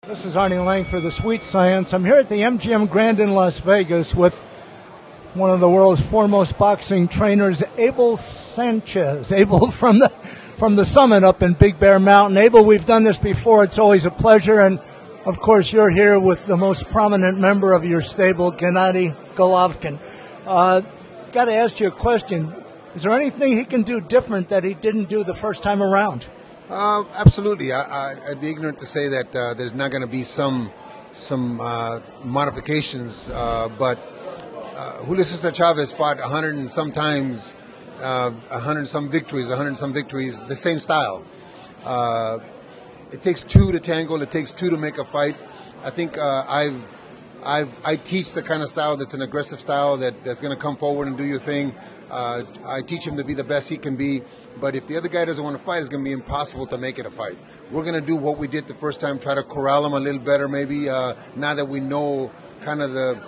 This is Arnie Lang for the Sweet Science. I'm here at the MGM Grand in Las Vegas with one of the world's foremost boxing trainers, Abel Sanchez. Abel from the summit up in Big Bear Mountain. Abel, we've done this before. It's always a pleasure. And, of course, you're here with the most prominent member of your stable, Gennady Golovkin. Got to ask you a question. Is there anything he can do different that he didn't do the first time around? Absolutely. I'd be ignorant to say that there's not going to be some modifications, but Julio Cesar Chavez fought 100 and some victories, the same style. It takes two to tango. It takes two to make a fight. I think I teach the kind of style that's an aggressive style that's going to come forward and do your thing. I teach him to be the best he can be. But if the other guy doesn't want to fight, it's going to be impossible to make it a fight. We're going to do what we did the first time, try to corral him a little better maybe, now that we know kind of the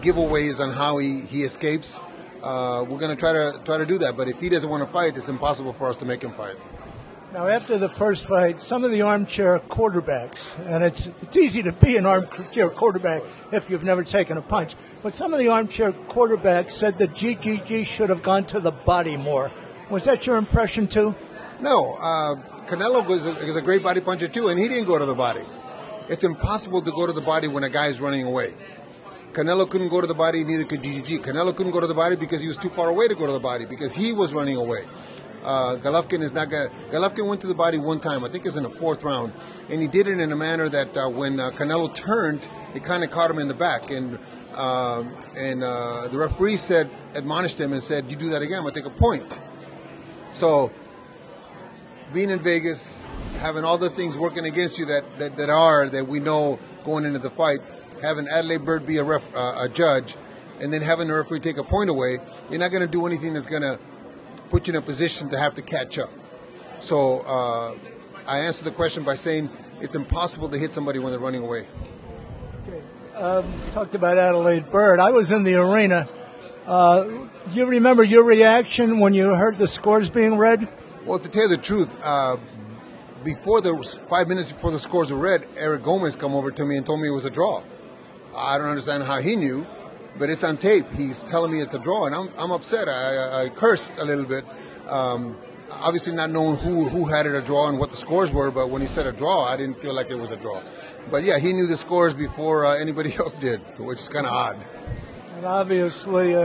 giveaways on how he escapes. We're going to try to do that. But if he doesn't want to fight, it's impossible for us to make him fight. Now, after the first fight, some of the armchair quarterbacks, and it's easy to be an armchair quarterback if you've never taken a punch, but some of the armchair quarterbacks said that GGG should have gone to the body more. Was that your impression, too? No. Canelo is a great body puncher, too, and he didn't go to the body. It's impossible to go to the body when a guy is running away. Canelo couldn't go to the body, neither could GGG. Canelo couldn't go to the body because he was too far away to go to the body, because he was running away. Golovkin went to the body one time, I think it was in the fourth round, and he did it in a manner that when Canelo turned, it kind of caught him in the back, and the referee admonished him and said, "You do that again, I'm going to take a point." So, being in Vegas, having all the things working against you that we know going into the fight, having Adelaide Bird be a judge, and then having the referee take a point away, you're not going to do anything that's going to put you in a position to have to catch up. So I answered the question by saying it's impossible to hit somebody when they're running away. Okay. Talked about Adelaide Bird. I was in the arena. You remember your reaction when you heard the scores being read? Well, to tell you the truth, 5 minutes before the scores were read, Eric Gomez come over to me and told me it was a draw. I don't understand how he knew, but it's on tape. He's telling me it's a draw, and I'm upset. I cursed a little bit, obviously not knowing who had it a draw and what the scores were, but when he said a draw, I didn't feel like it was a draw. But, yeah, he knew the scores before anybody else did, which is kind of odd. And obviously,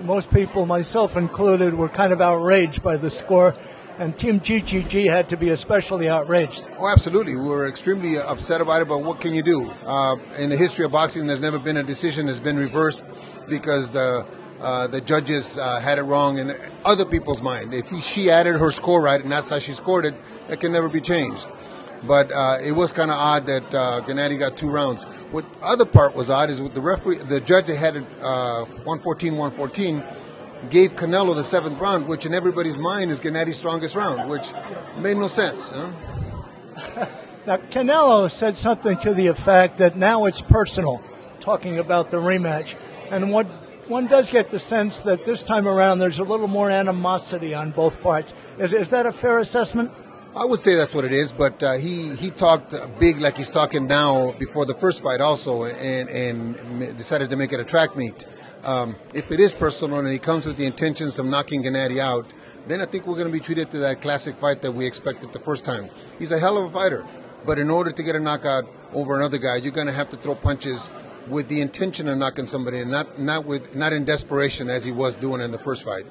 most people, myself included, were kind of outraged by the score, and Team GGG had to be especially outraged. Oh, absolutely. We were extremely upset about it, but what can you do? In the history of boxing, there's never been a decision that's been reversed because the judges had it wrong in other people's mind. If she added her score right and that's how she scored it, it can never be changed. But it was kind of odd that Gennady got 2 rounds. What other part was odd is with the referee, the judge that had it 114, gave Canelo the 7th round, which in everybody's mind is Gennady's strongest round, which made no sense. Huh? Now, Canelo said something to the effect that now it's personal, talking about the rematch. And one does get the sense that this time around there's a little more animosity on both parts. Is that a fair assessment? I would say that's what it is, but he talked big like he's talking now before the first fight also, and decided to make it a track meet. If it is personal and he comes with the intentions of knocking Gennady out, then I think we're going to be treated to that classic fight that we expected the first time. He's a hell of a fighter, but in order to get a knockout over another guy, you're going to have to throw punches with the intention of knocking somebody, and not in desperation as he was doing in the first fight.